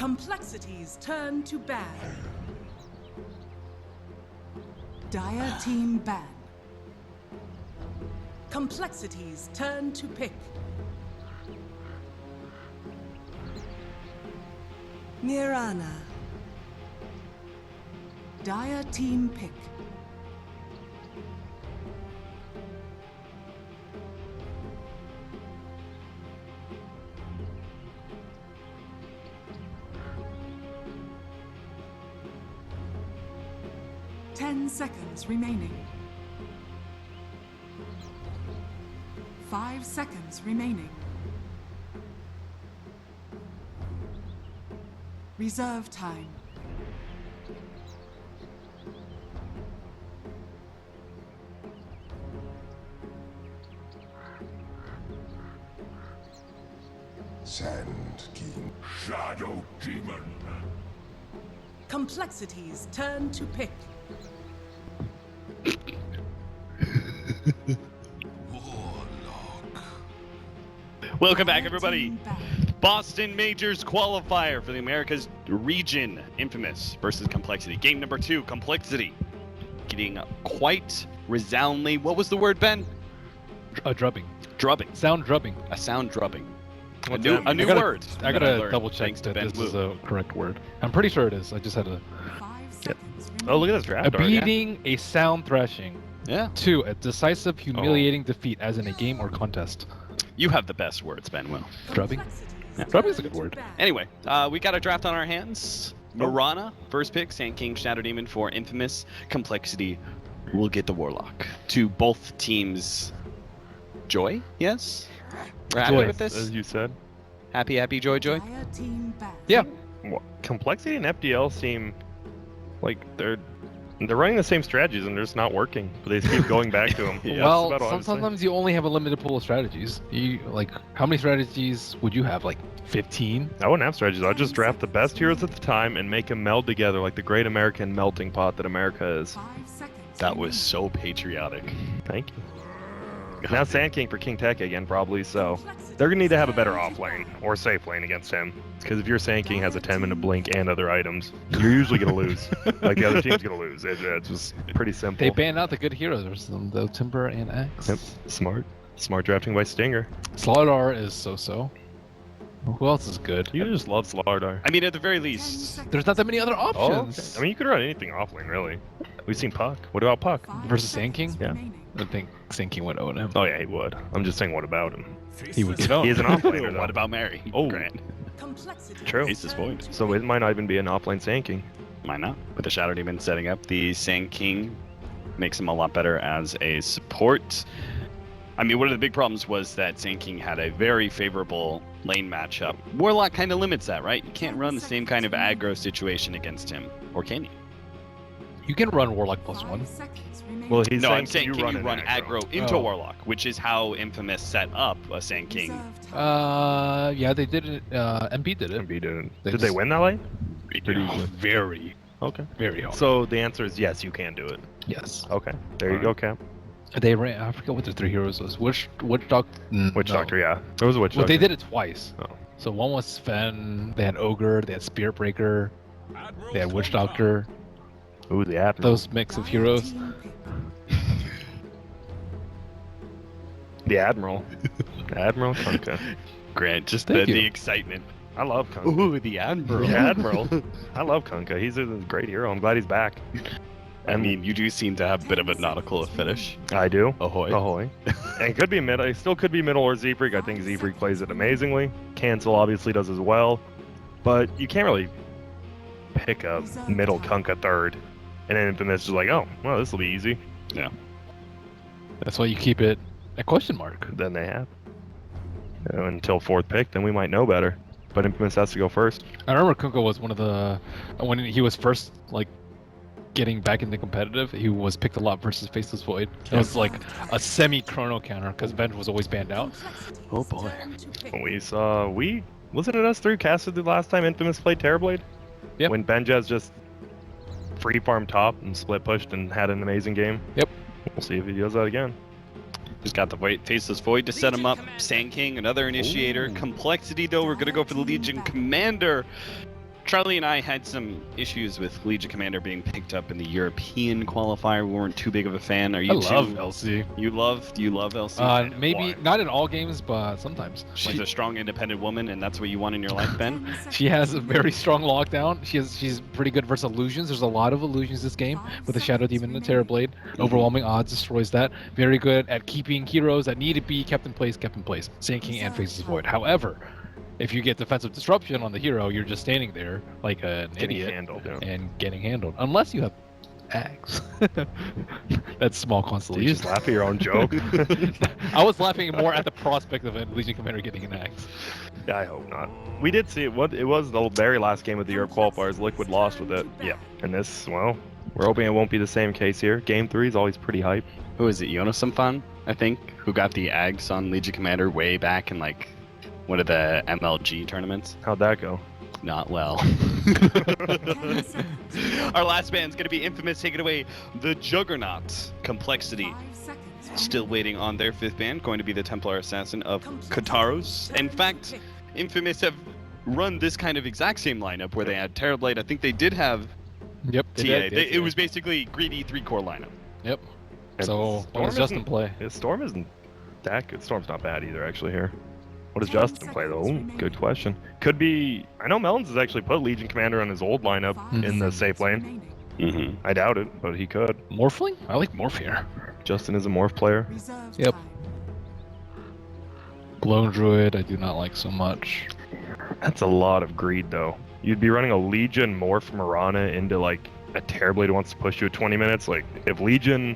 Complexities turn to ban. Dire team ban. Complexities turn to pick. Nirana. Dire team pick. Ten seconds remaining. 5 seconds remaining. Reserve time. Sand King. Shadow Demon. Complexities turn to pick. Welcome back, everybody. Boston Majors qualifier for the Americas region. Infamous versus Complexity. Game number 2, Complexity. Getting quite resoundingly. What was the word, Ben? Drubbing. Drubbing. Sound drubbing. A sound drubbing. A that? new word. I gotta learned double check thanks to that Ben this Wu. is a correct word. I'm pretty sure it is. I just had a 5 seconds Oh, look at remaining. this draft a art. beating, a sound thrashing. Yeah. 2, a decisive, humiliating defeat, as in a game or contest. You have the best words, Ben Wu. Drubbing. Complexities Yeah, drubbing's a turn good word. to ban. Anyway, we got a draft on our hands. Marana, first pick. Sand King, Shadow Demon for Infamous. Complexity will get the Warlock. To both teams' joy, yes? We're happy Joy, with this? As you said. Happy, joy. Dire team ban. Yeah. Well, Complexity and FDL seem like they're running the same strategies and they're just not working. But they just keep going back to them. Yeah, Well, that's about all I was saying. sometimes you only have a limited pool of strategies. You like, how many strategies would you have? Like 15? I wouldn't have strategies. I'd just draft the best heroes at the time and make them meld together like the great American melting pot that America is. 5 seconds That was remaining. so patriotic. Thank you. Now Sand King for King Tech again, probably, so they're going to need to have a better off lane or safe lane against him. Because if your Sand King has a 10-minute blink and other items, you're usually going to lose. Like the other team's going to lose. It's just pretty simple. They banned out the good heroes, the Timber and Axe. Yep. Smart drafting by Stinger. Slardar is so-so. Who else is good? You just love Slardar. I mean, at the very least, There's not that many other Oh, options. okay. I mean, you could run anything off lane, really. We've seen Puck. What about Puck? 5 Versus Sand King? seconds Yeah. remaining. I think Sand King would own him. Oh, yeah, he would. I'm just saying, what about him? He would get owned. He is an off laner, though. what about Mary? Oh. Grant. Complexity True. Ace is void. turn to So pick. it might not even be an off lane Sand King. Why not? With the Shadow Demon setting up, the Sand King makes him a lot better as a support. I mean, one of the big problems was that Sand King had a very favorable lane matchup. Warlock kind of limits that, right? You can't run the same kind of aggro situation against him. Or can you? You can run Warlock +1. 5 seconds remaining. Well, he's No, saying, I'm saying, can you run an aggro into Oh. Warlock, which is how Infamous set up a Sand King. Reserve time. Yeah, they did it. MB did it. MB didn't. They Did they just- win that lane? Very, Okay. very hard. So the answer is yes, you can do it. Yes. Okay. There you go, Cap. They ran. I forget what their 3 heroes was. Witch Doctor. Witch Doctor, yeah. There was a Witch Well, Doctor. they did it twice. Oh. So one was Sven. They had Ogre. They had Spirit Breaker. They had Witch Doctor. Ooh, the Admiral. Those mix of Dire heroes. team pick. The Admiral. Admiral Kunkka. Grant, just Thank the you. excitement. I love Kunkka. Ooh, the Admiral. The Admiral. I love Kunkka. He's a great hero. I'm glad he's back. I mean, you do seem to have a bit of a nautical finish. I do. Ahoy. Ahoy. And it could be mid. It still could be middle or Z-Freak. I think Z-Freak plays it amazingly. Cancel obviously does as well. But you can't really pick a middle Kunkka third. And then Infamous is like, oh, well, this will be easy. That's why you keep it a question mark. Then they have. Until 4th pick, then we might know better. But Infamous has to go first. I remember Kunkka was one of the when he was first like getting back into competitive. He was picked a lot versus Faceless Void. It was like a semi-chrono counter because Ben was always banned out. Oh, boy. Turn to pick. When we saw, wasn't it us 3 casted the last time Infamous played Terrorblade? Yep. When Benjaz just free farm top and split pushed and had an amazing game. Yep. We'll see if he does that again. Just got the Faceless Void to set him up. Sand King, another initiator. Ooh. Complexity, though, we're going to go for the Legion Commander. Charlie and I had some issues with Legion Commander being picked up in the European qualifier. We weren't too big of a fan. Are I you love too? LC. Do you love LC? Maybe Why? not in all games, but sometimes. She's a strong, independent woman, and that's what you want in your life, Ben? She has a very strong lockdown. She's pretty good versus illusions. There's a lot of illusions this game with the Shadow Demon and the Terrorblade. Overwhelming odds destroys that. Very good at keeping heroes that need to be kept in place, Sinking and Faceless Void. However, if you get defensive disruption on the hero, you're just standing there like an Getting idiot handled. Yeah. and getting handled. Unless you have Axe. That's small Did you constellation. just laugh at your own joke? I was laughing more at the prospect of a Legion Commander getting an Axe. Yeah, I hope not. We did see it. It was the very last game of the Europe qualifiers. Liquid lost with it. Yeah. And this, well, we're hoping it won't be the same case here. Game 3 is always pretty hype. Who is it? Yonosamfan, I think, who got the Ags on Legion Commander way back in like one of the MLG tournaments. How'd that go? Not well. Our last band's gonna be Infamous taking away the Juggernaut. Complexity. 5 seconds. Still waiting on their 5th band, going to be the Templar Assassin of Kataros. In fact, Infamous have run this kind of exact same lineup where they had Terrorblade. I think they did have Yep. TA. It was basically greedy 3-core lineup. Yep. And So what does Storm Justin isn't- play? Yeah, Storm isn't that good. Storm's not bad either, actually, here. What does Justin play, though? Ooh, good question. Could be... I know Melons has actually put Legion Commander on his old lineup in the safe lane. Remaining. Mm-hmm. I doubt it, but he could. Morphling? I like Morph here. Justin is a Morph player. Reserved Yep. time. Blown Druid, I do not like so much. That's a lot of greed, though. You'd be running a Legion Morph Mirana into, like, a Terrorblade who wants to push you at 20 minutes. Like, if Legion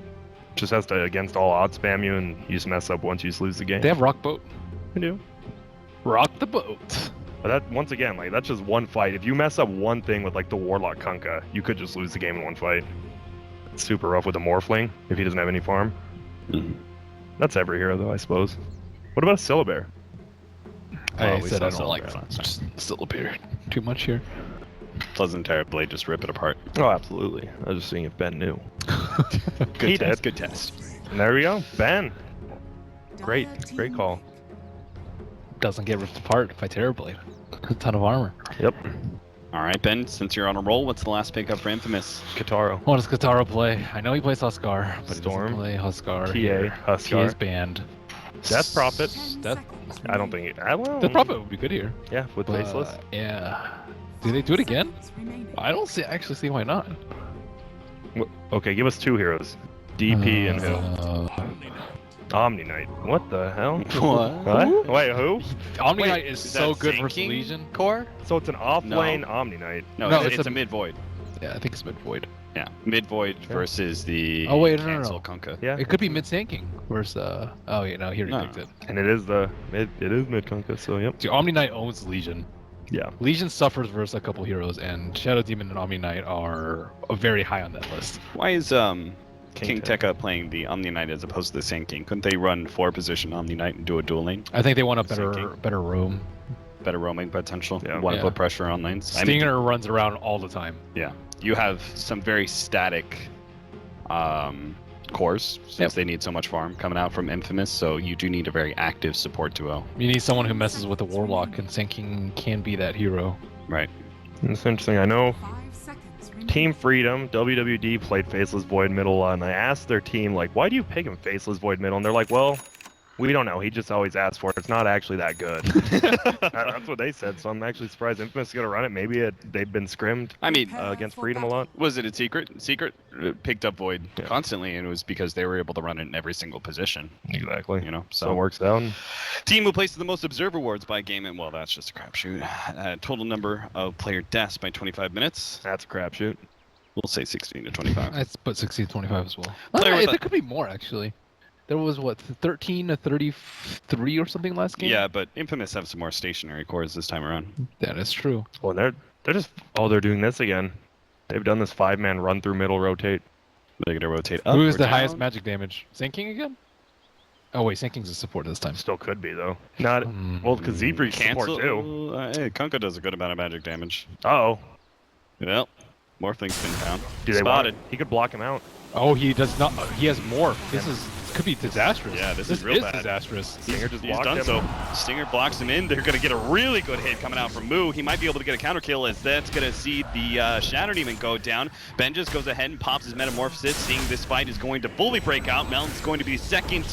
just has to, against all odds, spam you and you just mess up once you just lose the game. They have Rock Boat. They do. Rock the boat. But that, once again, like, that's just one fight. If you mess up one thing with, like, the Warlock Kunkka, you could just lose the game in one fight. It's super rough with the Morphling if he doesn't have any farm. Mm-hmm. That's every hero, though, I suppose. What about Syllabear? I Well, we said I saw don't like Syllabear. still a period. Too much here. Pleasant Terrorblade, just rip it apart. Oh, absolutely. I was just seeing if Ben knew. Good He test, did. good test. And there we go. Ben. Great. Dire Great team call. Doesn't get ripped apart by Terrorblade. A ton of armor. Yep. All right, Ben, since you're on a roll, what's the last pickup for Infamous? Kataro. What does Katara play? I know he plays Huskar, but Storm. he doesn't play Huskar. TA. He is Huskar. banned. Death Prophet. 10 That- seconds I don't think... well, The Prophet would be good here. Yeah, with But, Faceless. yeah. Do they do it again? seconds remaining. I don't actually see why not. Okay, give us two heroes. DP and who? Omni Knight. What the hell? What? Wait, who? Omni Wait, Knight is is so that good versus sinking? Legion. Core? So it's an off-lane Omni Knight. No, No, it's, it's a a- mid-void. Yeah, I think it's mid void. Yeah, mid-void versus the Oh, wait, no, no, cancel no. Kunkka. Yeah. It could be mid sinking versus oh yeah, no, here he No. picked it. And it is the mid Kunkka, so yep. See, Omni Knight owns Legion. Yeah. Legion suffers versus a couple heroes, and Shadow Demon and Omni Knight are very high on that list. Why is King Tech. Tekka playing the Omni Knight as opposed to the Sand King? Couldn't they run 4-position Omni Knight and do a dual lane? I think they want a Sinking. better roam. Better roaming potential. Yeah. Want to Yeah. put pressure on lanes. I mean, Stinger runs around all the time. yeah, you have some very static cores since Yep. they need so much farm coming out from Infamous. So you do need a very active support duo. You need someone who messes with the Warlock, and Sinking can be that hero. Right. It's interesting. I know 5 seconds remaining. Team Freedom, WWD played Faceless Void middle, and I asked their team, like, why do you pick him Faceless Void middle? And they're like, well, we don't know. He just always asks for it. It's not actually that good. That's what they said, so I'm actually surprised Infamous is going to run it. Maybe they've been scrimmed I mean, against Freedom a lot. was it a secret? Picked up Void Yeah. constantly, and it was because they were able to run it in every single position. Exactly. You know, So it works out. Team who places the most observer awards by game, and well, that's just a crapshoot. Total number of player deaths by 25 minutes. That's a crapshoot. We'll say 16 to 25. I'd put 16-25 as well. Player with There a- could be more actually. There was what 13 to 33 or something last game. Yeah, but Infamous have some more stationary cores this time around. That is true. Well, they're just they're doing this again. They've done this 5-man run through middle rotate. They're gonna rotate up. Who is or the down. highest magic damage? Sinking again? Oh wait, Sinking's a support this time. Still could be though. Not Hmm. well because Zebre's support too. Hey, Kunkka does a good amount of magic damage. Oh, Well, Morphling's been down. do they Spotted. want? He could block him out. Oh, he does not. He has morph. This is could be disastrous. Yeah, this is real bad. Disastrous. Stinger just He's blocked done him. so. Stinger blocks him in. They're going to get a really good hit coming out from Moo. He might be able to get a counter kill as that's going to see the Shadow Demon go down. Ben just goes ahead and pops his Metamorphosis, seeing this fight is going to fully break out. Melon's going to be second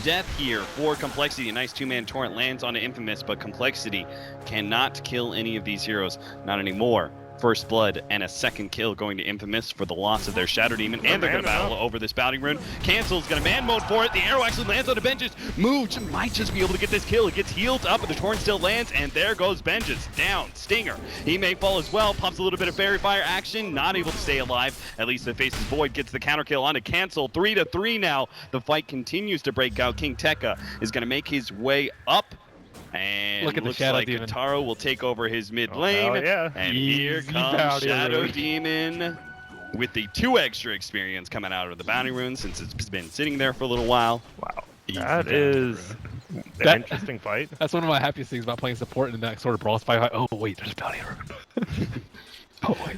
death here for Complexity. A nice two-man torrent lands onto Infamous, but Complexity cannot kill any of these heroes. Not anymore. First blood and a second kill going to Infamous for the loss of their Shadow Demon, and they're going to battle over this bounty rune. Cancel's going to man mode for it. The arrow actually lands on Benjes. Moo might just be able to get this kill. It gets healed up, but the torrent still lands, and there goes Benjes down. Stinger, he may fall as well. Pops a little bit of Fairy Fire action, not able to stay alive. At least the Faces Void gets the counter kill onto Cancel. 3-3 now. The fight continues to break out. King Tekka is going to make his way up. And Look at the looks Shadow like Demon. Kataro will take over his mid lane. hell yeah. And Easy here comes bounty Shadow rune. Demon with the 2 extra experience coming out of the bounty rune since it's been sitting there for a little while. Wow. Easy That bounty is rune. an That- interesting fight. That's one of my happiest things about playing support in that sort of brawl fight. Oh wait, there's a bounty rune. Oh wait.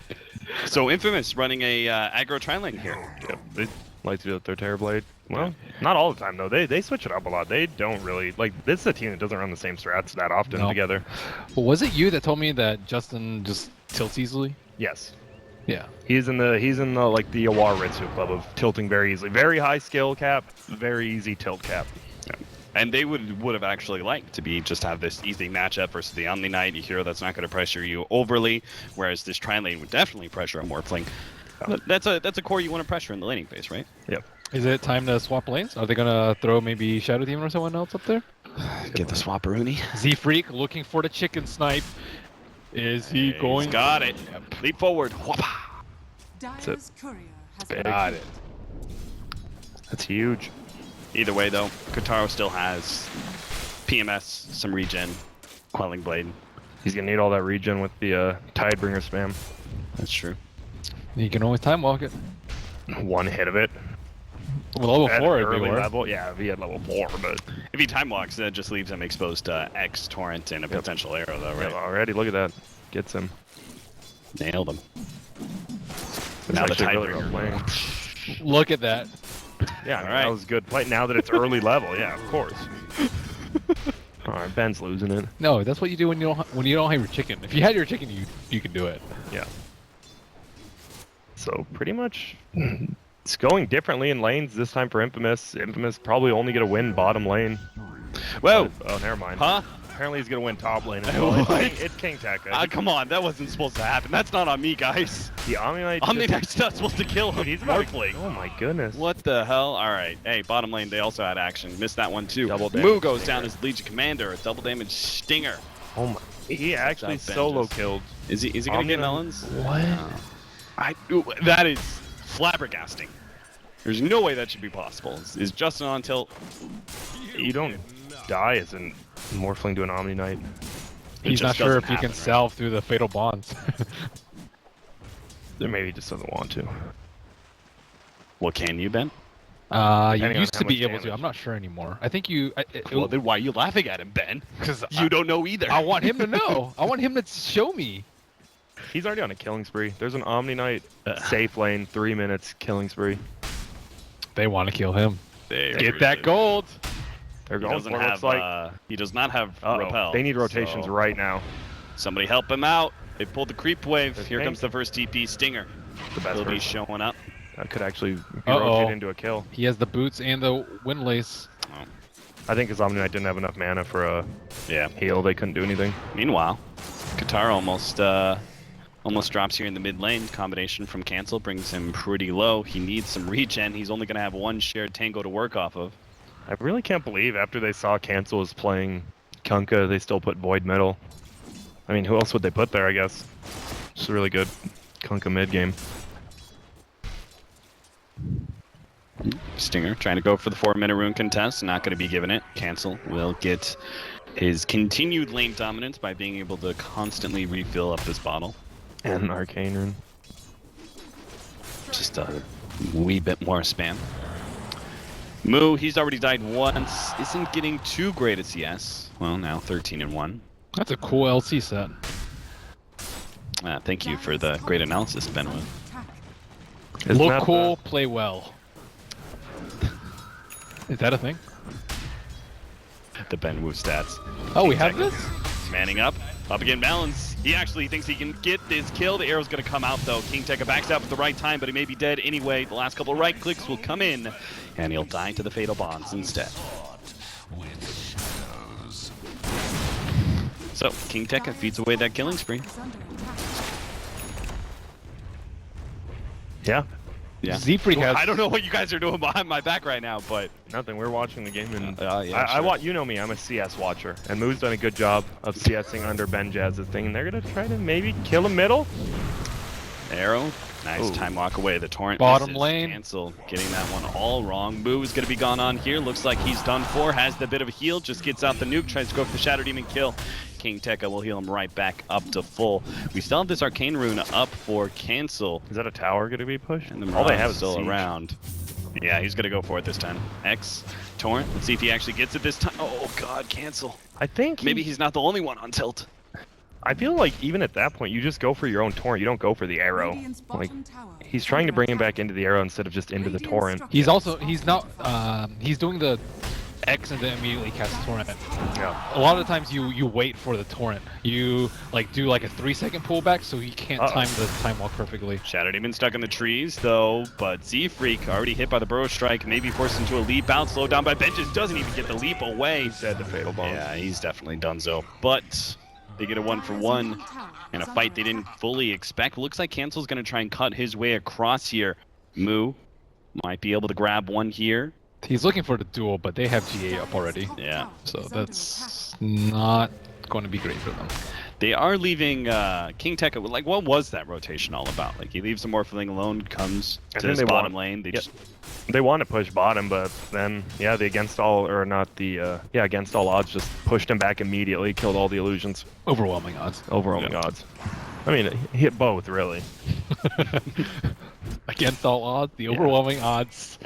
So Infamous running a aggro tri-lane here. Yep. They like to do it with their Terror Blade. Well, not all the time though. They switch it up a lot. They don't really like. This is a team that doesn't run the same strats that often No. together. Well, was it you that told me that Justin just tilts easily? Yes. Yeah. He's in the like the Awaritsu club of tilting very easily. Very high skill cap, very easy tilt cap. And they would have actually liked to be just have this easy matchup versus the Omni Knight, a hero that's not going to pressure you overly, whereas this tri-lane would definitely pressure a Morphling. But that's a core you want to pressure in the laning phase, right? Yep. Is it time to swap lanes? Are they gonna throw maybe Shadow Demon or someone else up there? Get the Swapperoonie. Z Freak looking for the chicken snipe. Is he going? He's got it. Leap forward. Whoppa. Dyer's courier has Big. been Got it. That's huge. Either way, though, Kataro still has PMS, some regen, Quelling Blade. He's gonna need all that regen with the Tidebringer spam. That's true. You can always time walk it. One hit of it. Well, level At 4 early everywhere. level. Yeah, if he had level 4, but If he time walks, that just leaves him exposed to X Torrent and a potential arrow, though, right? yeah, already look at that. Gets him. Nailed him. It's Now the actually really well Tidebringer. played. Look at that. Yeah, All that right. was good play. Now that it's early level, yeah, of course. All right, Ben's losing it. No, that's what you do when you don't have your chicken. If you had your chicken, you can do it. Yeah. So pretty much, it's going differently in lanes this time for Infamous. Infamous probably only gonna win bottom lane. Whoa! Oh, never mind. Huh? Apparently he's gonna win top lane as well. What? It's King Tekka. Come on, that wasn't supposed to happen. That's not on me, guys. The Omni Knight. Omni just- Knight's not supposed to kill him. Dude, he's about to- Morphling. Oh my goodness. What the hell? All right. Hey, bottom lane, they also had action. Missed that one, too. Double damage Moo goes Stinger. down as Legion Commander. A double damage Stinger. Oh my. He actually Out solo Benjes. killed. Is he going to Omni get Knight- melons? What? That is flabbergasting. There's no way that should be possible. Is Justin on tilt? You don't die as a Morphling to an Omni Knight. It He's just not sure doesn't if he can happen, right? salve through the fatal bonds. Or maybe he just doesn't want to. Well, can you, Ben? You Depending on used how to be much able to. damage. I'm not sure anymore. I think you. Well, then why are you laughing at him, Ben? Because You don't know either. I want him to know. I want him to show me. He's already on a killing spree. There's an Omni Knight safe lane, 3 minutes killing spree. They want to kill him. There Get it that is. gold. They're He going doesn't for it, have. looks like. He does not have Uh-oh. repel. They need rotations so right now. Somebody help him out. They pulled the creep wave. There's Here Pink. comes the first TP Stinger. The best He'll be person. showing up. That could actually be Uh-oh. rotated into a kill. He has the boots and the windlace. I think his Omni Knight didn't have enough mana for a Yeah. heal. They couldn't do anything. Meanwhile, Qatar almost drops here in the mid lane. Combination from Cancel brings him pretty low. He needs some regen. He's only going to have one shared tango to work off of. I really can't believe after they saw Cancel was playing Kunkka, they still put Void Metal. I mean, who else would they put there, I guess? It's a really good Kunkka mid game. Stinger trying to go for the 4-minute rune contest. Not going to be given it. Cancel will get his continued lane dominance by being able to constantly refill up this bottle. And an Arcane Rune. Just a wee bit more spam. Moo, he's already died once. Isn't getting too great at CS. Well, now 13-1. That's a cool LC set. Thank you for the great analysis, Benwood. attack. Isn't Look that cool, play well. Is that a thing? The Ben Wu stats. Oh, we have this? Manning up again, balance. He actually thinks he can get this kill. The arrow's going to come out, though. King Tekka backs out at the right time, but he may be dead anyway. The last couple right clicks will come in, and he'll die to the Fatal Bonds instead. So, King Tekka feeds away that killing spree. Is under attack. Yeah, Yeah. Z-Freak has... I don't know what you guys are doing behind my back right now, but... nothing. We're watching the game, and yeah, I sure. want, you know me, I'm a CS watcher, and Moo's done a good job of CSing under Ben Jazz's thing, and they're gonna try to maybe kill him middle. Arrow. Nice Ooh. time walk away. The torrent Bottom misses. lane. Cancel. Getting that one all wrong. Boo is going to be gone on here. Looks like he's done for. Has the bit of a heal. Just gets out the nuke. Tries to go for the Shadow Demon kill. King Tekka will heal him right back up to full. We still have this Arcane Rune up for cancel. Is that a tower gonna be pushed? And the All they Mirage have is is still Siege. around. Yeah, he's going to go for it this time. X. Torrent. Let's see if he actually gets it this time. Oh, God. Cancel. I think Maybe he's not the only one on tilt. I feel like even at that point, you just go for your own torrent. You don't go for the arrow. Radiant's Like, bottom tower he's is trying to under bring him attack. back into the arrow instead of just into the Radiant torrent. structures He's not, he's doing the X and then immediately cast torrent. Yeah. A lot of the times you wait for the torrent. You like do like a 3-second pullback so he can't time the time walk perfectly. Shadow Demon stuck in the trees, though, but Z-Freak already hit by the Burrow Strike, maybe forced into a leap out, slowed down by Benches, doesn't even get the leap away. He's dead to Fatal Bomb. Yeah, he's definitely donezo. But they get a 1-for-1 in a fight they didn't fully expect. Looks like Cancel's going to try and cut his way across here. Moo might be able to grab one here. He's looking for the duel, but they have GA up already. Yeah. So that's not going to be great for them. They are leaving King Tekka. Like, what was that rotation all about? Like, he leaves the Morphling alone, comes I to think his they bottom want- lane. They Yep. just They want to push bottom, but then, yeah, the against all, or not the, against all odds just pushed him back immediately, killed all the illusions. Overwhelming odds. Overwhelming odds. I mean, he hit both, really. Against all odds, the overwhelming odds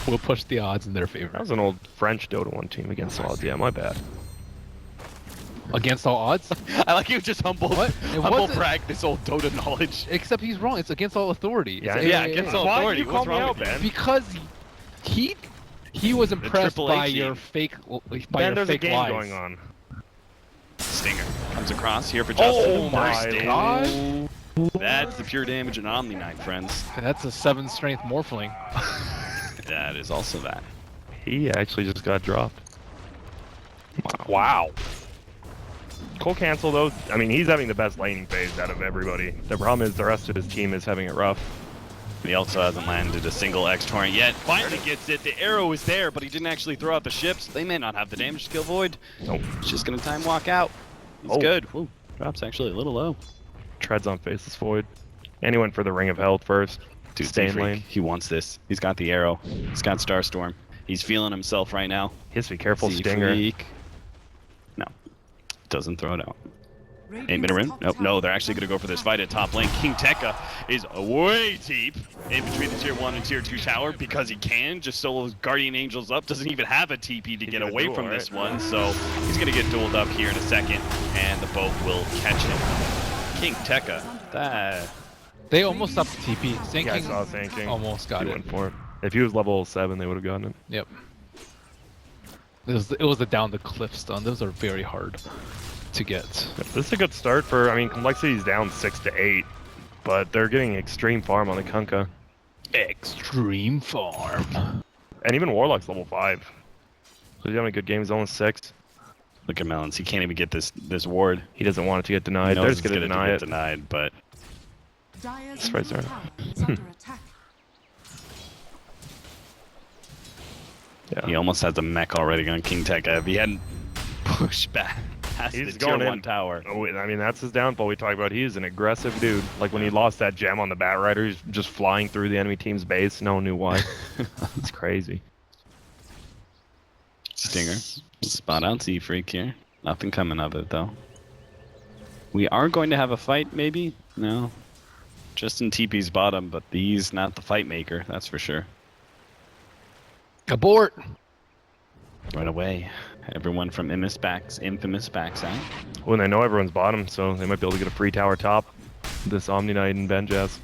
will push the odds in their favor. That was an old French Dota 1 team against all odds. Yeah, my bad. Against all odds? I like you just humble wasn't- brag this old Dota knowledge. Except he's wrong. It's against all authority. Yeah, It's yeah, AAA. against all Why authority. did you What's call me wrong out, with you? Ben? Because he was impressed Triple A by team. your fake Ben, there's a game lies. going on. Stinger comes across here for Justin. Oh my God. That's the pure damage in Omni Knight, friends. That's a 7 strength Morphling. That is also that. He actually just got dropped. Wow. coL cancel though, I mean, he's having the best laning phase out of everybody. The problem is the rest of his team is having it rough. He also hasn't landed a single X torrent yet. Finally gets it. The arrow is there, but he didn't actually throw out the ships. They may not have the damage to kill Void. Nope. It's just gonna time walk out. He's Oh. good. Ooh, drop's actually a little low. Treads on Faceless Void. And he went for the Ring of Health first. Dude, Stay in Z-Freak, lane. he wants this. He's got the arrow. He's got Starstorm. He's feeling himself right now. He has to be careful, Stinger. Z-Freak. No. Doesn't throw it out. 8 Radiant's minute rim? top Nope, tower no, they're is actually going to under go for this attack. fight at top lane. King Tekka is way deep in between the tier 1 and tier 2 tower because he can. Just solos Guardian Angels up. Doesn't even have a TP to get did a away duel, from right? this one. So he's going to get dueled up here in a second, and the both will catch him. King Tekka. That... They almost stopped the TP. Sinking Yeah, I saw Sinking. almost got He it. went for it. If he was level 7, they would have gotten it. Yep. It was a down the cliff stun. Those are very hard to get. This is a good start for, I mean, Complexity's down 6 to 8, but they're getting extreme farm on the Kunkka. Extreme farm. And even Warlock's level 5. So he's having a good game, he's only 6. Look at Melons. He can't even get this ward. He doesn't want it to get He denied. knows They're just it's going to gonna deny get it. denied, but Dire's That's right, middle sir. tower is under attack. Yeah. he almost has a mech already on King Tekka. If he hadn't pushed back past He's the tier going 1 in. tower. Oh, I mean, that's his downfall we talked about. He's an aggressive dude. Like when he lost that gem on the Bat Rider, he's just flying through the enemy team's base. No one knew why. It's crazy. Stinger. Spot out Z-Freak here. Nothing coming of it, though. We are going to have a fight, maybe? No. Just in TP's bottom, but he's not the fight maker, that's for sure. Abort. Right away. Everyone from infamous backs out. Well, and they know everyone's bottom, so they might be able to get a free tower top. This Omni Knight and Ben Jazz.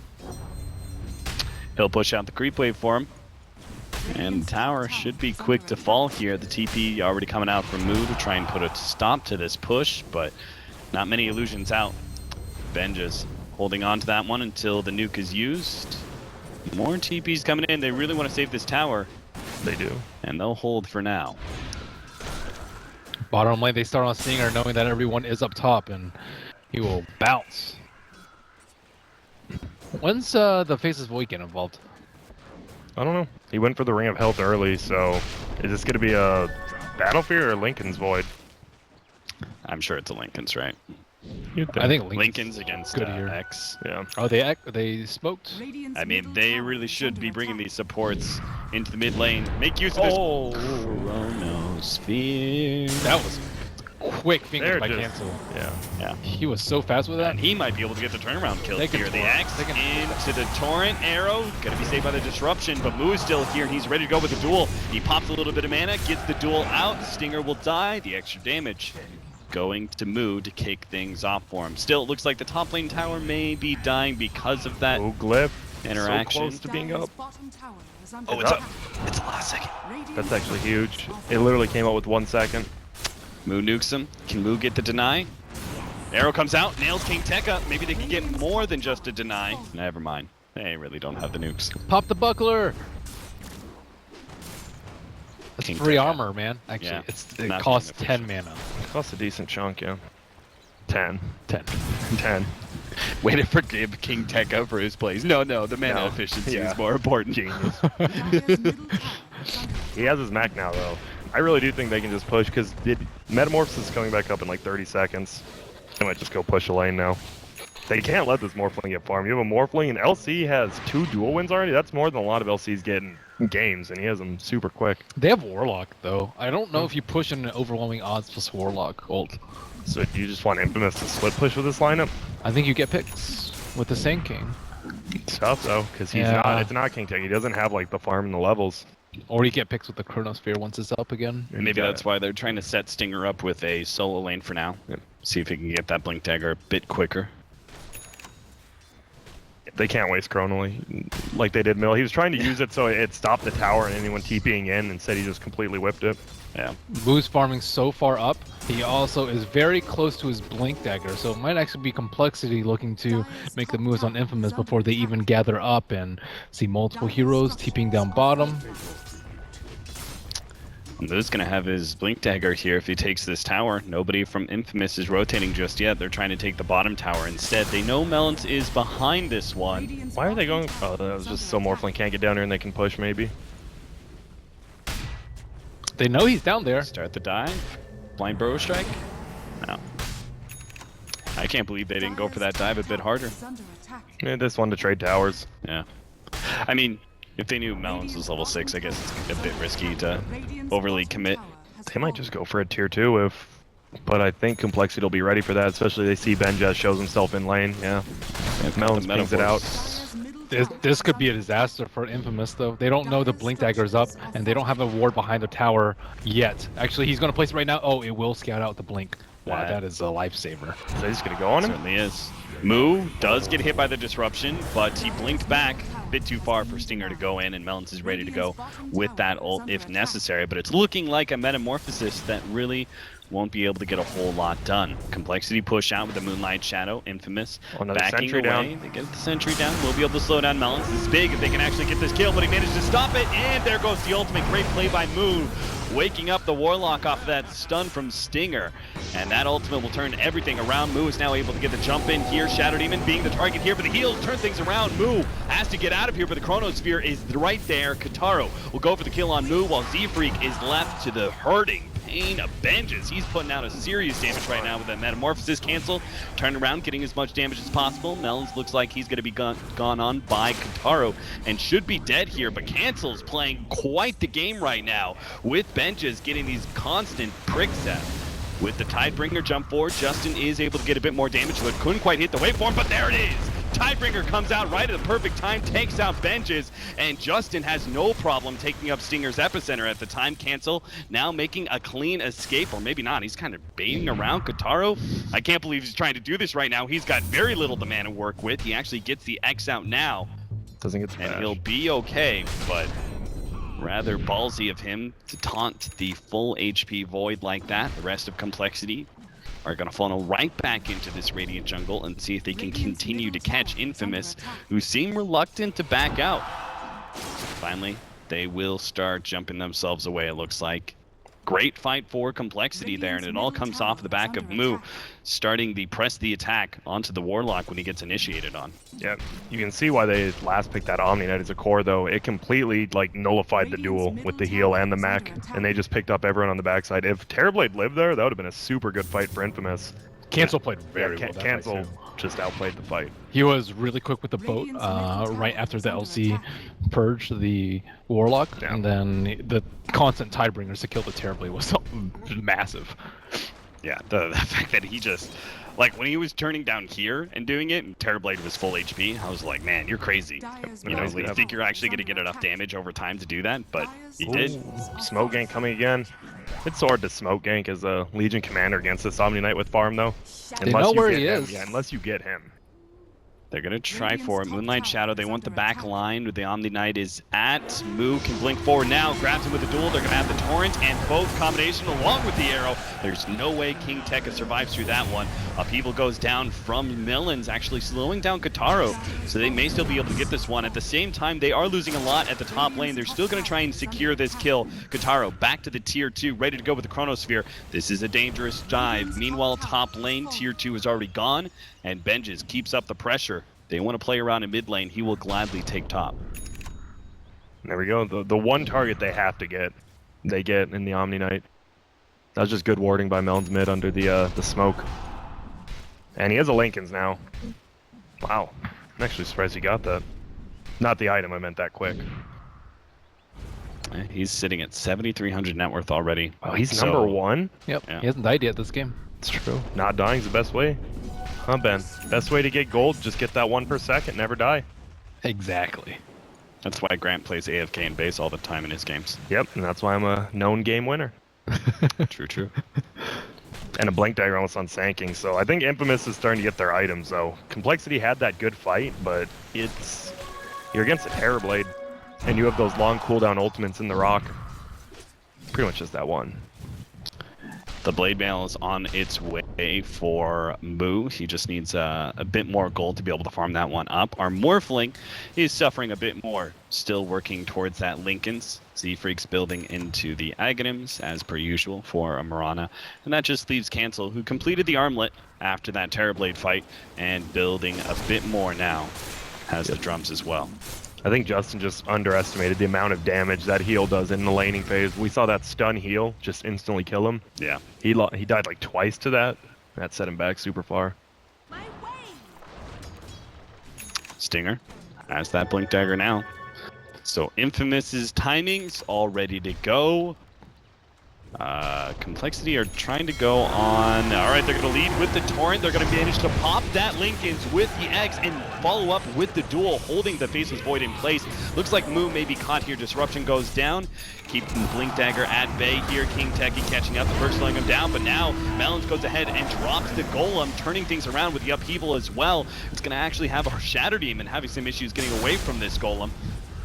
He'll push out the creep wave for him. And the tower should be quick to fall here. The TP already coming out from Moo to try and put a stop to this push, but not many illusions out. Benja's holding on to that one until the nuke is used. More TPs coming in. They really want to save this tower. They do. And they'll hold for now. Bottom lane, they start on Stinger knowing that everyone is up top, and he will bounce. When's the Faces Void get involved? I don't know. He went for the Ring of Health early, so is this going to be a Battlefield or Lincoln's Void? I'm sure it's a Lincoln's, right? I think Lincoln's against good here. X. Yeah. Oh, they smoked? I mean, they really should be bringing these supports into the mid lane. Make use of this. Oh, Chronosphere. That was quick fingers They're by just- Cancel. yeah. He was so fast with that. And he might be able to get the turnaround kill They can here. The torrent. X They can- into the Torrent arrow. Gonna be saved by the disruption, but Moo is still here and he's ready to go with the duel. He pops a little bit of mana, gets the duel out. Stinger will die. The extra damage going to Moo to kick things off for him. Still, it looks like the top lane tower may be dying because of that Oh, Glyph. interaction. So close to being up. Oh, it's up. It's the last second. That's actually huge. It literally came out with 1 second. Moo nukes him. Can Moo get the deny? Arrow comes out, nails King Tekka. Maybe they can get more than just a deny. Never mind. They really don't have the nukes. Pop the buckler! That's King free Tekka. armor, man. Actually, Yeah. it Not costs being 10 mana. It costs a decent chunk, yeah. 10. 10. 10. Way to forgive King Tekka for his plays. No, the mana No. efficiency Yeah. is more important. Genius. He has his Mac now, though. I really do think they can just push, because Metamorphosis is coming back up in like 30 seconds. They might just go push a lane now. They can't let this Morphling get farmed. You have a Morphling, and LC has 2 dual wins already. That's more than a lot of LCs get in games, and he has them super quick. They have Warlock, though. I don't know if you push in an overwhelming odds plus Warlock ult. So do you just want Infamous to split push with this lineup? I think you get picks with the Sand King. It's tough, though, because he's Yeah. not. It's not King Tech. He doesn't have like the farm and the levels. Or you get picks with the Chronosphere once it's up again. And Maybe you got- that's why they're trying to set Stinger up with a solo lane for now. See if he can get that Blink Dagger a bit quicker. They can't waste Chrono like they did Mill. He was trying to use it so it stopped the tower and anyone TPing in. Instead, he just completely whipped it. Yeah. Moo's farming so far up. He also is very close to his Blink Dagger, so it might actually be Complexity looking to make the moves on Infamous before they even gather up and see multiple heroes TPing down bottom. Moo's gonna have his Blink Dagger here if he takes this tower. Nobody from Infamous is rotating just yet. They're trying to take the bottom tower instead. They know Melons is behind this one. Why are they going? Oh, that was just so Morphling can't get down here and they can push maybe. They know he's down there. Start the dive. Blind Burrow Strike? No. I can't believe they didn't go for that dive a bit harder. Yeah, this one to trade towers. Yeah. I mean, if they knew Melons was level 6, I guess it's a bit risky to overly commit. They might just go for a tier 2 but I think Complexity will be ready for that, especially they see Benja shows himself in lane. Yeah. If Melons pings it out. This could be a disaster for Infamous, though. They don't know the Blink Dagger's up, and they don't have a ward behind the tower yet. Actually, he's going to place it right now. Oh, it will scout out the Blink. Wow, that is a lifesaver. So he's going to go on him? Certainly is. Moo does get hit by the disruption, but he blinked back a bit too far for Stinger to go in, and Melons is ready to go with that ult if necessary. But it's looking like a Metamorphosis that really won't be able to get a whole lot done. Complexity push out with the Moonlight Shadow, Infamous Another backing sentry away. down. They get the sentry down. We'll be able to slow down Melons. This is big if they can actually get this kill, but he managed to stop it, and there goes the ultimate. Great play by Moo, waking up the Warlock off of that stun from Stinger. And that ultimate will turn everything around. Moo is now able to get the jump in here. Shadow Demon being the target here, but the heals turn things around. Moo has to get out of here, but the Chronosphere is right there. Kataro will go for the kill on Moo, while Z-Freak is left to the hurting pain of Benja's. He's putting out a serious damage right now with that Metamorphosis cancel. Turn around, getting as much damage as possible. Melons looks like he's going to be gone on by Kataro and should be dead here, but Cancel's playing quite the game right now with Benja's getting these constant pricks at. With the Tidebringer jump forward, Justin is able to get a bit more damage, but couldn't quite hit the waveform, but there it is! Tidebringer comes out right at the perfect time, takes out Benja's, and Justin has no problem taking up Stinger's epicenter at the time. Cancel now making a clean escape, or maybe not. He's kind of baiting around Kataro. I can't believe he's trying to do this right now. He's got very little to mana work with. He actually gets the X out now, Doesn't get the and bash. he'll be okay, but Rather ballsy of him to taunt the full HP Void like that. The rest of Complexity are going to funnel right back into this Radiant jungle and see if they can continue to catch Infamous, who seem reluctant to back out. Finally, they will start jumping themselves away, it looks like. Great fight for Complexity there, and it all comes off the back of Moo starting the press the attack onto the Warlock when he gets initiated on. Yeah, you can see why they last picked that Omni Knight as a core, though. It completely like nullified the duel with the heal and the mech, and they just picked up everyone on the backside. If Terrorblade lived there, that would have been a super good fight for Infamous. Cancel played very well. that Cancel fight, too. just outplayed the fight. He was really quick with the boat right after the LC purged the Warlock, Yeah. and then the constant Tidebringers to kill the Terrorblade was so massive. Yeah, the fact that he just, like, when he was turning down here and doing it, and Terrorblade was full HP, I was like, man, you're crazy. You know, you think you're actually going to get enough damage over time to do that, but he did. Smoke gank coming again. It's hard to smoke gank as a Legion commander against this Omni Knight with farm, though. They know where get he him. is. Yeah, unless you get him. They're going to try for it. Moonlight Shadow, they want the back line. The Omni Knight is at. Moo can blink forward now, grabs him with the duel. They're going to have the Torrent and both combination along with the arrow. There's no way King Tekka survives through that one. Upheaval goes down from Melons, actually slowing down Kataro. So they may still be able to get this one. At the same time, they are losing a lot at the top lane. They're still going to try and secure this kill. Kataro back to the tier 2, ready to go with the Chronosphere. This is a dangerous dive. Meanwhile, top lane, tier 2 is already gone, and Benjes keeps up the pressure. They want to play around in mid lane. He will gladly take top. There we go. The one target they have to get, they get in the Omni Knight. That was just good warding by Melon's mid under the smoke. And he has a Lincoln's now. Wow. I'm actually surprised he got that. Not the item, I meant that quick. He's sitting at 7,300 net worth already. Oh, he's So- number 1? Yep, Yeah. he hasn't died yet this game. It's true. Not dying's the best way. Huh, Ben? Best way to get gold, just get that 1 per second, never die. Exactly. That's why Grant plays AFK and base all the time in his games. Yep, and that's why I'm a known game winner. True, true. And a blink dagger almost on Sanking, so I think Infamous is starting to get their items, though. Complexity had that good fight, but it's... You're against a Terrorblade, and you have those long cooldown ultimates in the rock. Pretty much just that one. The Blade Mail is on its way for Moo. He just needs a bit more gold to be able to farm that one up. Our Morphling is suffering a bit more, still working towards that Lincoln's. Z-Freak's building into the Aghanims, as per usual, for a Mirana. And that just leaves Cancel, who completed the armlet after that Terrorblade fight, and building a bit more now. Has the drums as well. I think Justin just underestimated the amount of damage that heal does in the laning phase. We saw that stun heal just instantly kill him. Yeah. He died like twice to that. That set him back super far. Stinger has that Blink Dagger now. So Infamous's timings all ready to go. Complexity are trying to go on. All right, they're going to lead with the Torrent. They're going to manage to pop that Lincoln's with the X and follow up with the duel, holding the Faceless Void in place. Looks like Moo may be caught here. Disruption goes down. Keeping Blink Dagger at bay here. King Techie catching up. The first slowing him down, but now Melons goes ahead and drops the Golem, turning things around with the Upheaval as well. It's going to actually have our Shatter Demon having some issues getting away from this Golem.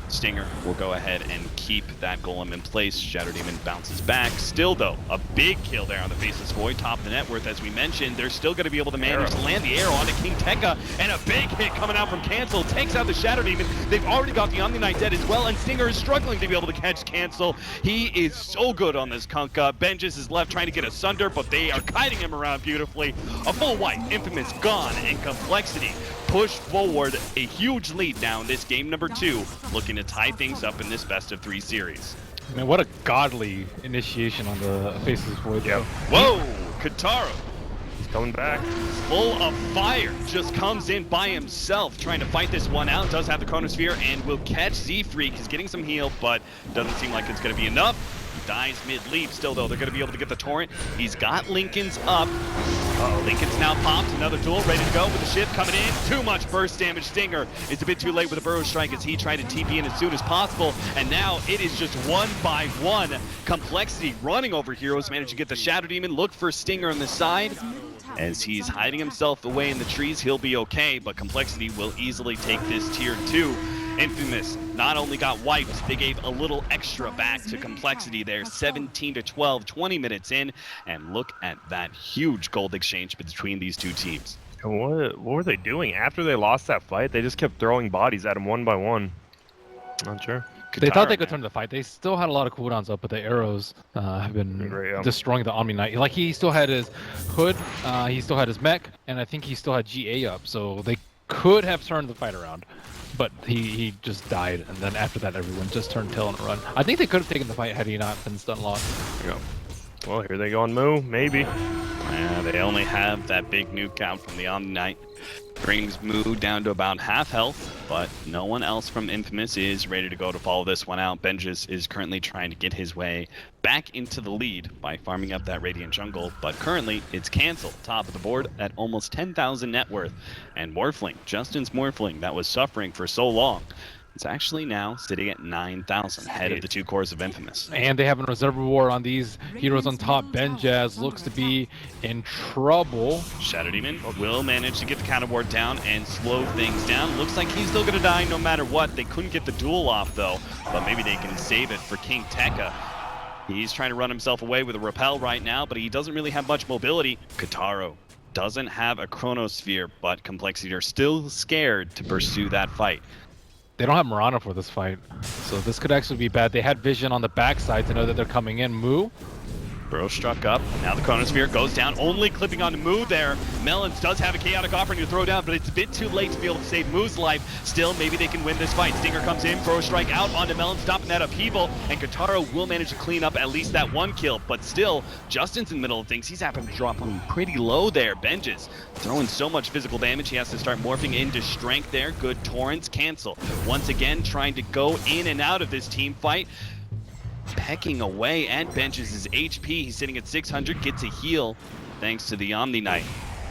Stinger will go ahead and keep that Golem in place. Shatter Demon bounces back. Still, though, a big kill there on the Faceless Void. Top of the net worth, as we mentioned. They're still going to be able to manage to land the arrow onto King Tekka. And a big hit coming out from Cancel. Takes out the Shatter Demon. They've already got the Omni Knight dead as well. And Stinger is struggling to be able to catch Cancel. He is so good on this Kunkka. Benjes is left trying to get asunder, but they are kiting him around beautifully. A full white. Infamous gone. And Complexity push forward a huge lead now in this game number 2, looking to tie things up in this best-of-3 series. Man, what a godly initiation on the Faceless Void. Yep. Whoa! Kataro, He's coming back. full of fire, just comes in by himself, trying to fight this one out. Does have the Chronosphere and will catch Z-Freak. He's getting some heal, but doesn't seem like it's going to be enough. He dies mid-leap. Still, though, they're going to be able to get the Torrent. He's got Lincoln's up. Lincoln's now popped. Another duel ready to go with the ship coming in. Too much burst damage. Stinger is a bit too late with a Burrow Strike as he tried to TP in as soon as possible. And now it is just one by one. Complexity running over heroes. Managed to get the Shadow Demon. Look for Stinger on the side. As he's hiding himself away in the trees, he'll be okay. But Complexity will easily take this tier 2. Infamous not only got wiped, they gave a little extra back to Complexity there, 17-12, 20 minutes in, and look at that huge gold exchange between these two teams. And what were they doing after they lost that fight? They just kept throwing bodies at him one by one. Not sure. They thought they Katara, could turn the fight. They still had a lot of cooldowns up, but the arrows have been Great, yeah. destroying the Omni Knight. Like, he still had his hood, he still had his mech, and I think he still had GA up, so they could have turned the fight around. But he just died, and then after that, everyone just turned tail and run. I think they could have taken the fight had he not been stun locked. There you go. Well, here they go on Moo, maybe. Yeah, they only have that big nuke out from the Omni Knight. Brings Moo down to about half health, but no one else from Infamous is ready to go to follow this one out. Benjis is currently trying to get his way back into the lead by farming up that Radiant jungle, but currently it's cancelled. Top of the board at almost 10,000 net worth. And Morphling, Justin's Morphling, that was suffering for so long, it's actually now sitting at 9,000, ahead of the two cores of Infamous. And they have a reservoir on these heroes on top. Benjaz looks to be in trouble. Shadow Demon will manage to get the counter ward down and slow things down. Looks like he's still going to die no matter what. They couldn't get the duel off though, but maybe they can save it for King Tekka. He's trying to run himself away with a repel right now, but he doesn't really have much mobility. Kataro doesn't have a Chronosphere, but Complexity are still scared to pursue that fight. They don't have Mirana for this fight, so this could actually be bad. They had vision on the backside to know that they're coming in. Moo? Bro struck up. Now the Chronosphere goes down, only clipping on Moo there. Melons does have a chaotic offering to throw down, but it's a bit too late to be able to save Moo's life. Still, maybe they can win this fight. Stinger comes in, Bro strike out onto Melon, stopping that upheaval, and Kataro will manage to clean up at least that one kill. But still, Justin's in the middle of things. He's having to drop him pretty low there. Benjis throwing so much physical damage, he has to start morphing into strength there. Good torrents cancel. Once again, trying to go in and out of this team fight. Pecking away at Benjis' HP. He's sitting at 600, gets a heal thanks to the Omni Knight.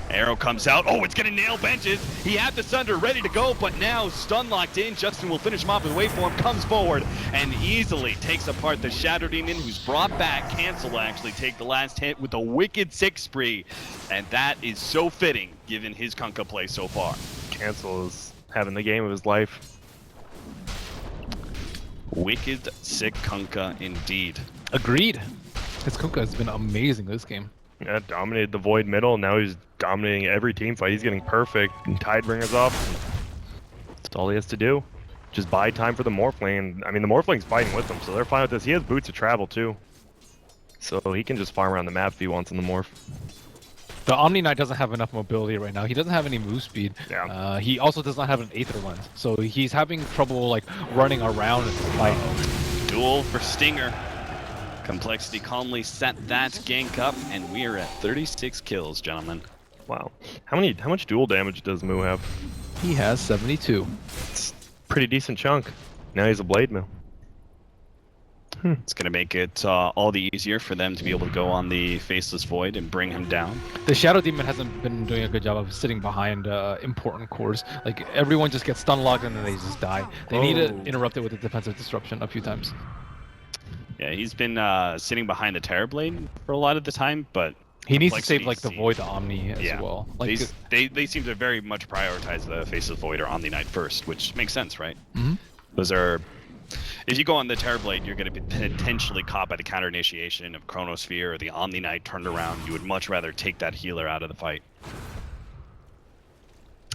Arrow comes out. Oh, it's going to nail Benjis. He had the Sunder ready to go, but now stun locked in. Justin will finish him off with a waveform, comes forward, and easily takes apart the Shadow Demon, who's brought back. Cancel will actually take the last hit with a wicked 6 spree, and that is so fitting given his Kunkka play so far. Cancel is having the game of his life. Wicked sick Kunkka indeed. Agreed. His Kunkka has been amazing this game. Yeah, dominated the Void middle. Now he's dominating every team fight. He's getting perfect. And Tidebringer's up. That's all he has to do. Just buy time for the Morphling. I mean, the Morphling's fighting with him, so they're fine with this. He has boots of travel too, so he can just farm around the map if he wants on the Morph. The Omni Knight doesn't have enough mobility right now. He doesn't have any move speed. Yeah. He also does not have an Aether lens, so he's having trouble like running around and fighting. Duel for Stinger. Complexity calmly set that gank up, and we are at 36 kills, gentlemen. Wow. How much dual damage does Moo have? He has 72. It's a pretty decent chunk. Now he's a Blade Mill. It's going to make it all the easier for them to be able to go on the Faceless Void and bring him down. The Shadow Demon hasn't been doing a good job of sitting behind important cores. Like, everyone just gets stun locked and then they just die. They need to interrupt it with a defensive disruption a few times. Yeah, he's been sitting behind the Terrorblade for a lot of the time, but he needs to save like the Void, the Omni as yeah. well. Like, they seem to very much prioritize the Faceless Void or Omni Knight first, which makes sense, right? Mhm. Those are... If you go on the Terrorblade, you're going to be potentially caught by the counter initiation of Chronosphere or the Omni Knight turned around. You would much rather take that healer out of the fight.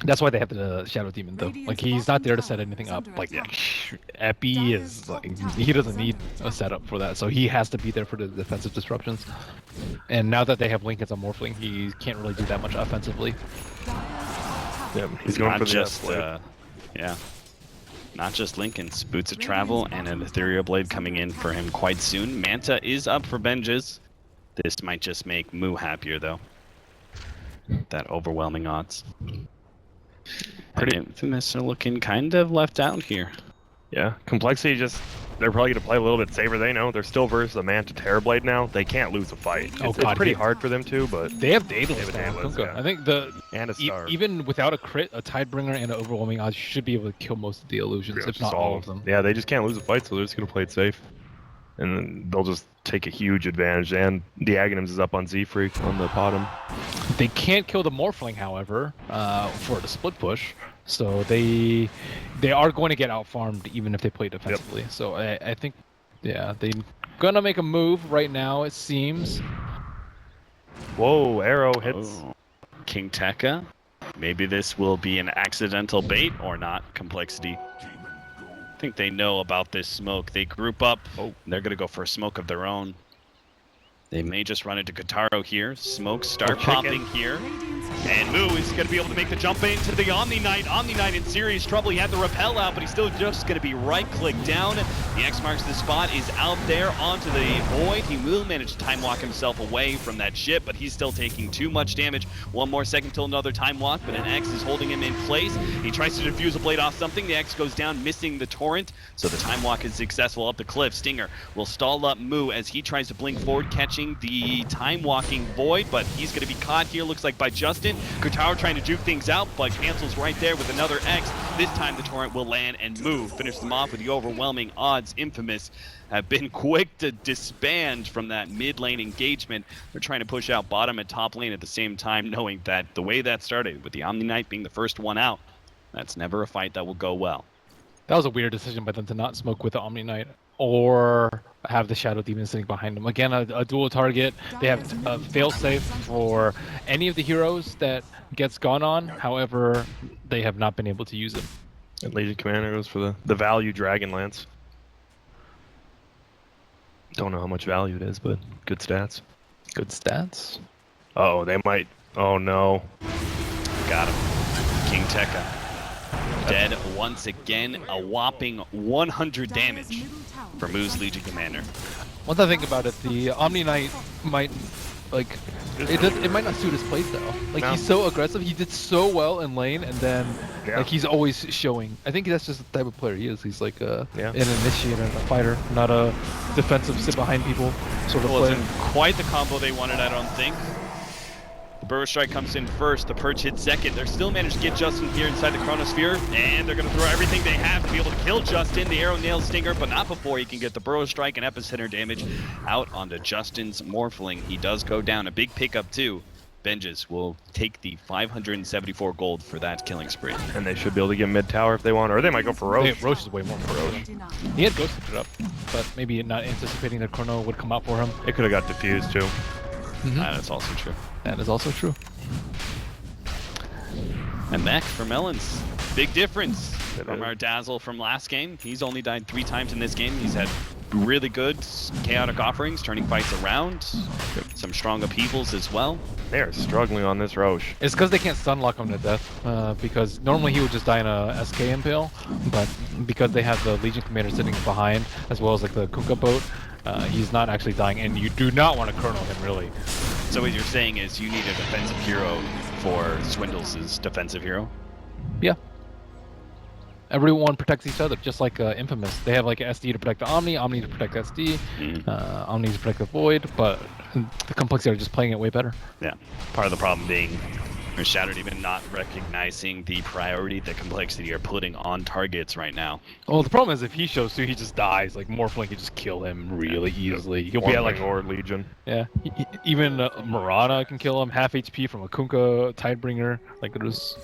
That's why they have the Shadow Demon though. Like, he's not there to set anything up. Like, Epi is like, he doesn't need a setup for that, so he has to be there for the defensive disruptions. And now that they have Lincoln's on Morphling, he can't really do that much offensively. Yeah, he's going Not for the just Blade. yeah. Not just Lincoln's Boots of Travel and an Ethereal Blade coming in for him quite soon. Manta is up for Benjis. This might just make Moo happier though. That overwhelming odds. And Infamous are looking kind of left out here. Yeah, Complexity just, they're probably going to play a little bit safer. They know they're still versus the Manta Terrorblade now. They can't lose a fight. Oh, It's God, pretty hard for them to, but They have Daedalus They though. have Daedalus, Kunkka. yeah. I think the and a star. even without a crit, a Tidebringer and an overwhelming odds, you should be able to kill most of the illusions, if not all of them. Yeah, they just can't lose a fight, so they're just going to play it safe. And then they'll just take a huge advantage. And the Aghanims is up on Z-Freak on the bottom. They can't kill the Morphling, however, for the split push. So they are going to get out farmed even if they play defensively. So I think, yeah, they're gonna make a move right now. It seems. Whoa, arrow hits. Oh. King Tekka. Maybe this will be an accidental bait or not. Complexity. I think they know about this smoke. They group up. Oh, they're going to go for a smoke of their own. They may just run into Kotaro here. Smokes start popping here. And Moo is going to be able to make the jump into the Omni Knight. Omni Knight in serious trouble. He had the repel out, but he's still just going to be right-click down. The X marks the spot, is out there onto the Void. He will manage to time walk himself away from that ship, but he's still taking too much damage. One more second till another time walk, but an X is holding him in place. He tries to defuse a blade off something. The X goes down, missing the torrent. So the time walk is successful up the cliff. Stinger will stall up Moo as he tries to blink forward, catching the time walking Void, but he's going to be caught here, looks like by Justin. Kotaro trying to juke things out, but cancels right there with another X. This time the torrent will land and move. Finish them off with the overwhelming odds. Infamous have been quick to disband from that mid lane engagement. They're trying to push out bottom and top lane at the same time, knowing that the way that started, with the Omni Knight being the first one out, that's never a fight that will go well. That was a weird decision by them to not smoke with the Omni Knight or have the Shadow Demon sitting behind them. Again, a dual target. They have a fail-safe for any of the heroes that gets gone on. However, they have not been able to use it. And Legion Commander goes for the value Dragon Lance. Don't know how much value it is, but good stats. Good stats. Oh, they might. Oh no. Got him. King Tekka. Dead once again. A whopping 100 damage for Moo's Legion Commander. Once I think about it, the Omni Knight might, like, it might not suit his playstyle. Like, No. he's so aggressive. He did so well in lane, and then like he's always showing. I think that's just the type of player he is. He's like an initiator and a fighter, not a defensive, sit behind people sort of player. Wasn't quite the combo they wanted, I don't think. The Burrow Strike comes in first, the Perch hits second. They're still managed to get Justin here inside the Chronosphere, and they're going to throw everything they have to be able to kill Justin. The arrow nails Stinger, but not before he can get the Burrow Strike and Epicenter damage out onto Justin's Morphling. He does go down. A big pickup, too. Benjes will take the 574 gold for that killing spree. And they should be able to get mid tower if they want, or they might go for Roche. Roche is way more for Roche. He had ghosted it up, but maybe not anticipating that Chrono would come out for him. It could have got diffused too. That's also true. That is also true. And back for Melons. Big difference from our Dazzle from last game. He's only died 3 times in this game. He's had really good chaotic offerings, turning fights around. Some strong upheavals as well. They're struggling on this Roche. It's because they can't stunlock him to death, because normally he would just die in a SK Impale, but because they have the Legion Commander sitting behind, as well as like the Kunkka boat, he's not actually dying, and you do not want to Chrono him, really. So what you're saying is you need a defensive hero for Swindles' defensive hero? Yeah. Everyone protects each other, just like Infamous. They have like an SD to protect the Omni, Omni to protect SD, Omni to protect the Void, but the Complexity are just playing it way better. Yeah. Part of the problem being Shattered even not recognizing the priority that Complexity are putting on targets right now. Well, the problem is if he shows through, he just dies. Like Morphling can just kill him really easily. He'll be at like or Legion. Yeah, even Murata can kill him. Half HP from a Kunkka Tidebringer. Like there's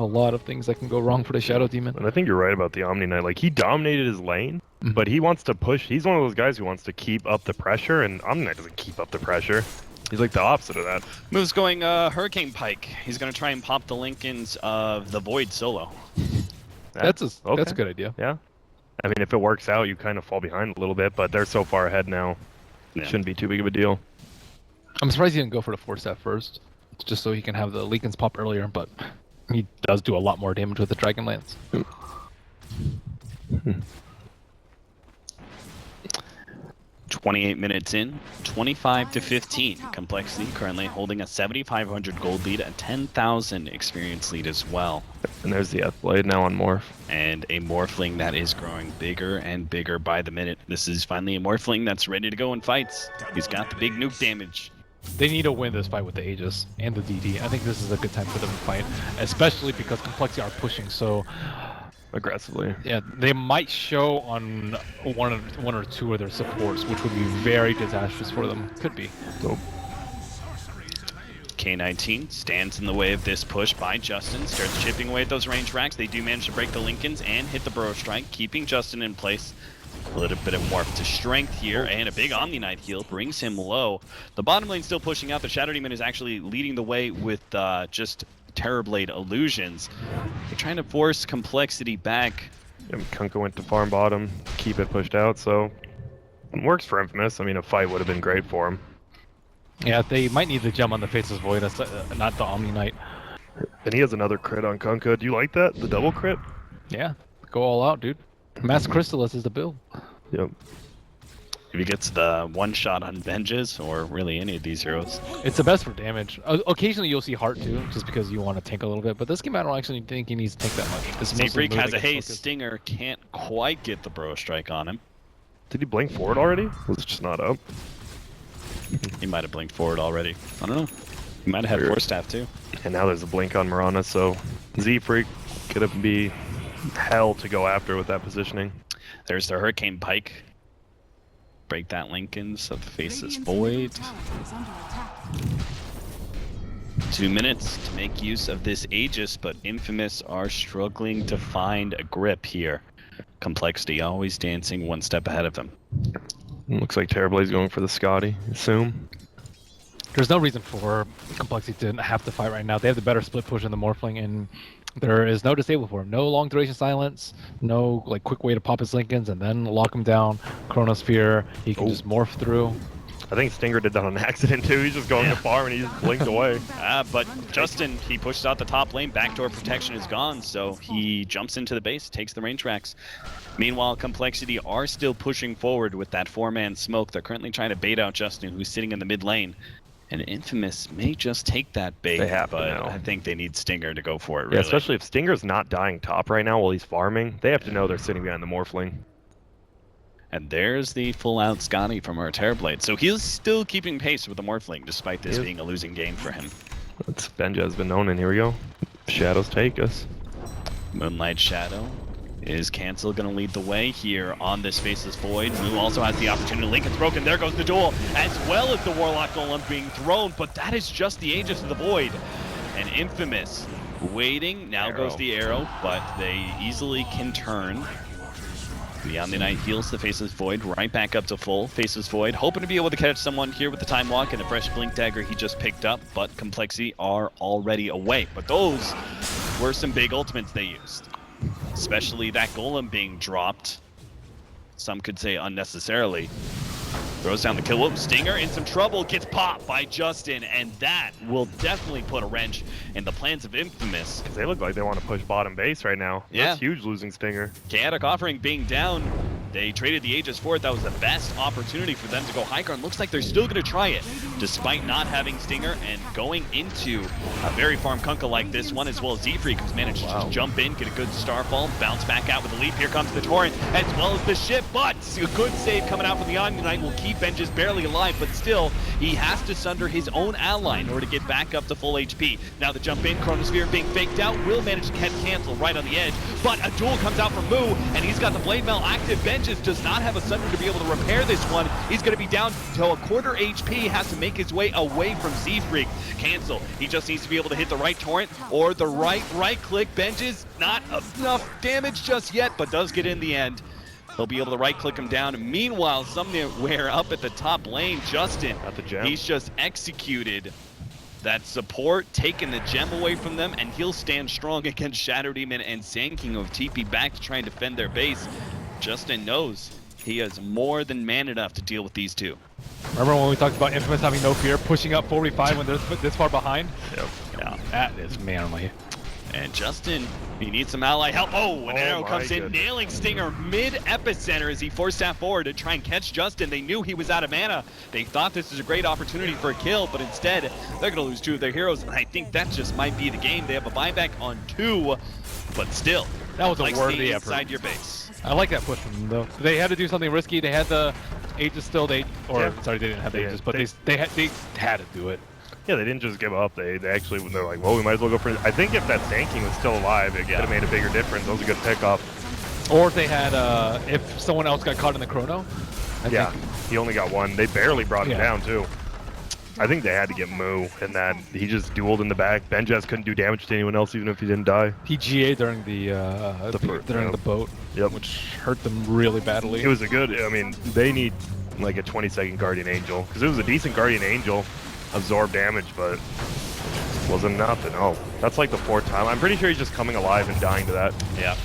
a lot of things that can go wrong for the Shadow Demon. And I think you're right about the Omni Knight. Like he dominated his lane, but he wants to push. He's one of those guys who wants to keep up the pressure, and Omni Knight doesn't keep up the pressure. He's like the opposite of that. Moves going Hurricane Pike. He's going to try and pop the Lincolns of the Void solo. That's a good idea. Yeah. I mean, if it works out, you kind of fall behind a little bit, but they're so far ahead now. It shouldn't be too big of a deal. I'm surprised he didn't go for the 4-step first, just so he can have the Lincolns pop earlier, but he does do a lot more damage with the Dragon Lance. 28 minutes in, 25-15. Complexity currently holding a 7,500 gold lead, a 10,000 experience lead as well. And there's the F-Blade now on Morph. And a Morphling that is growing bigger and bigger by the minute. This is finally a Morphling that's ready to go in fights. He's got the big nuke damage. They need to win this fight with the Aegis and the DD. I think this is a good time for them to fight, especially because Complexity are pushing so aggressively. Yeah, they might show on one or two of their supports, which would be very disastrous for them. Could be. Nope. K19 stands in the way of this push by Justin, starts chipping away at those range racks. They do manage to break the Lincolns and hit the Burrow Strike, keeping Justin in place. A little bit of warp to strength here, and a big Omni Knight heal brings him low. The bottom lane still pushing out. The Shadow Demon is actually leading the way with just Terrorblade illusions. They're trying to force Complexity back. Kunkka went to farm bottom, keep it pushed out, so it works for Infamous. I mean, a fight would have been great for him. Yeah, they might need the gem on the Faceless Void, that's not the Omni Knight. And he has another crit on Kunkka. Do you like that? The double crit? Yeah, go all out, dude. Mass Crystallis is the build. Yep. If he gets the one shot on Venges, or really any of these heroes. It's the best for damage. Occasionally you'll see Heart too, just because you want to tank a little bit, but this game I don't actually think he needs to tank that much. Freak has a haste. Stinger can't quite get the Burrow Strike on him. Did he blink forward already? Was it just not up? He might have blinked forward already. I don't know. He might have had Force Staff too. And now there's a blink on Mirana, so Z-Freak could be hell to go after with that positioning. There's the Hurricane Pike. Break that Lincoln's of Faceless Void. 2 minutes to make use of this Aegis, but Infamous are struggling to find a grip here. Complexity always dancing one step ahead of them. Looks like Terrorblade's going for the Scotty, assume. There's no reason for Complexity to have to fight right now. They have the better split push in the Morphling, and there is no disable for him. No long duration silence, no like quick way to pop his Lincolns and then lock him down. Chronosphere, he can just morph through. I think Stinger did that on accident too. He's just going to farm and he just blinked away. But Justin, he pushed out the top lane. Backdoor protection is gone, so he jumps into the base, takes the range racks. Meanwhile, Complexity are still pushing forward with that 4-man smoke. They're currently trying to bait out Justin, who's sitting in the mid lane. And Infamous may just take that bait, but I think they need Stinger to go for it, really. Yeah, especially if Stinger's not dying top right now while he's farming. They have to know they're sitting behind the Morphling. And there's the full-out Scotty from our Terrorblade. So he's still keeping pace with the Morphling, despite this being a losing game for him. That's Benja has been known, and here we go. Shadows take us. Moonlight Shadow is Cancel going to lead the way here on this Faceless Void. Moo also has the opportunity. Lincoln's broken. There goes the duel, as well as the Warlock Golem being thrown, but that is just the Aegis of the Void. And Infamous waiting. Now goes the arrow, but they easily can turn. The Omni Knight heals the Faceless Void right back up to full. Faceless Void hoping to be able to catch someone here with the Time Walk and a fresh Blink Dagger he just picked up, but Complexity are already away. But those were some big ultimates they used. Especially that Golem being dropped. Some could say unnecessarily. Throws down the kill. Whoa, Stinger in some trouble, gets popped by Justin, and that will definitely put a wrench in the plans of Infamous. Because they look like they want to push bottom base right now. Yeah. That's huge losing Stinger. Chaotic Offering being down. They traded the Aegis for it. That was the best opportunity for them to go high ground. Looks like they're still going to try it, despite not having Stinger and going into a very farm Kunkka like this one, as well as Z-Freak, who's managed to just jump in, get a good Starfall, bounce back out with a leap. Here comes the Torrent, as well as the ship, but a good save coming out from the Omni Knight will keep Vengeance barely alive, but still, he has to sunder his own ally in order to get back up to full HP. Now the jump in, Chronosphere being faked out, will manage to catch Cancel right on the edge, but a duel comes out from Moo, and he's got the Blade Mail active. Vengeance does not have a sunder to be able to repair this one. He's going to be down to a quarter HP, has to make his way away from Z-Freak. Cancel, he just needs to be able to hit the right torrent or the right click. Vengeance, not enough damage just yet, but does get in the end. He'll be able to right-click him down. Meanwhile, somewhere up at the top lane, Justin, he's just executed that support, taking the gem away from them, and he'll stand strong against Shadow Demon and Sand King of TP back to try and defend their base. Justin knows he has more than man enough to deal with these two. Remember when we talked about Infamous having no fear, pushing up 45 when they're this far behind? Yep. Yeah, that is manly. And Justin, he needs some ally help. Oh, an arrow comes in, nailing Stinger mid-epicenter as he forced that forward to try and catch Justin. They knew he was out of mana. They thought this was a great opportunity for a kill, but instead, they're going to lose two of their heroes. And I think that just might be the game. They have a buyback on 2, but still, that was a worthy effort. Inside your base. I like that push from them, though. They had to do something risky. They had the Aegis still. Sorry, they didn't have the Aegis, but they had to do it. Yeah, they didn't just give up. They actually, they're like, well, we might as well go for it. I think if that Sand King was still alive, it could have made a bigger difference. That was a good pickoff. Or if they had, if someone else got caught in the chrono. He only got one. They barely brought him down, too. I think they had to get Moo, and that he just dueled in the back. Benjaz couldn't do damage to anyone else, even if he didn't die. He GA during the boat, Yep. which hurt them really badly. It was a good. I mean, they need like a 20-second Guardian Angel because it was a decent Guardian Angel, absorb damage, but wasn't enough. And oh, that's like the 4th time. I'm pretty sure he's just coming alive and dying to that. Yeah.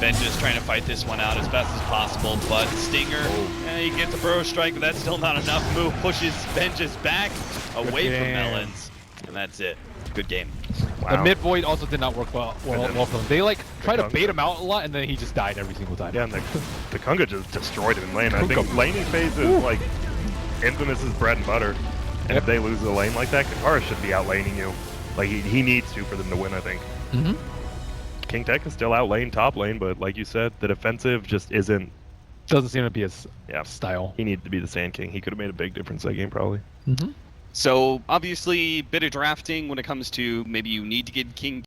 Ben just trying to fight this one out as best as possible, but Stinger, he gets a burrow strike, but that's still not enough. Move pushes Benja's back away from Melons, and that's it. Good game. The mid void also did not work well for them. They like try to bait him out a lot, and then he just died every single time. Yeah, and the Kunga just destroyed him in lane. I think laning phase is like Infamous's bread and butter. And if they lose the lane like that, Katara should be out laning you. Like he needs to for them to win, I think. King Tech can still out lane top lane, but like you said, the defensive just isn't. Doesn't seem to be his style. He needed to be the Sand King. He could have made a big difference that game, probably. So obviously, bit of drafting when it comes to maybe you need to get King